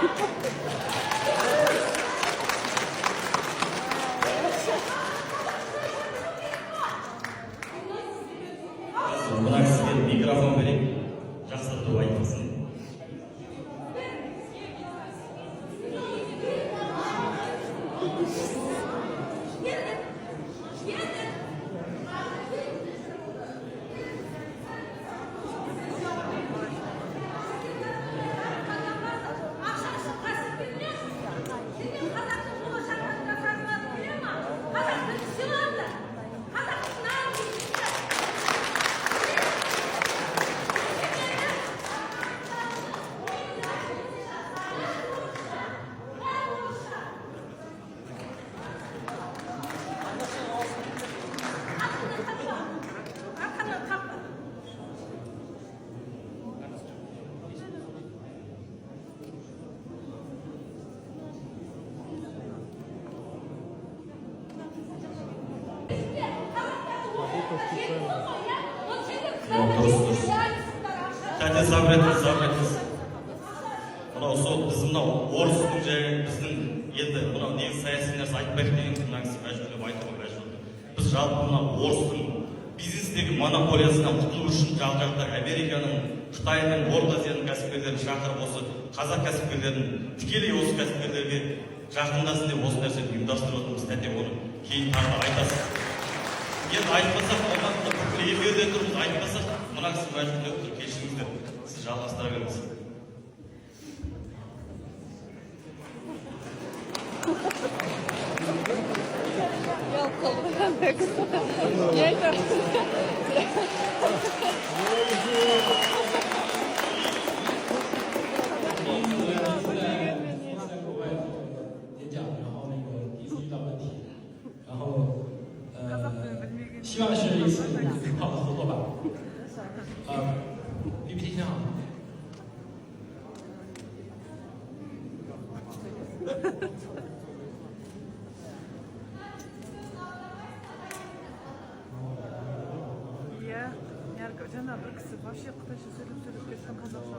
Mına sizге mikrofon берейік, жақсартып айтылсын. Кәне забретіңіз. Мынау сол біздің орыстың және біздің енді мынау негізі саяси нәрсе айтпайды деген мынаңыз мәжбүрлеп айтуға мәжбүр. Біз жалпы мынау орыстың бизнестегі монополиясынан құтылу үшін жақ-жақта Американың, Қытайдың, Орта Азияның кәсіпкерлерін шақырып осы қазақ кәсіпкерлерін тікелей осы кәсіпкерлерге жақындасын деп осы нәрсені ұйымдастырып отырмыз. Тәте оны кейін тағы да айтасыз. Енді айтпасақ, оған эфирде тұрмыз, айтпасақ, мына кісі мәжбүрлеп тұр, кешіріңіздер, сіз жалғастыра беріңіз.希望是一次很好的合作吧。PPT 挺好。Я жаңа бір кісі вообще қытайша сөйлеп кеткен қазақша.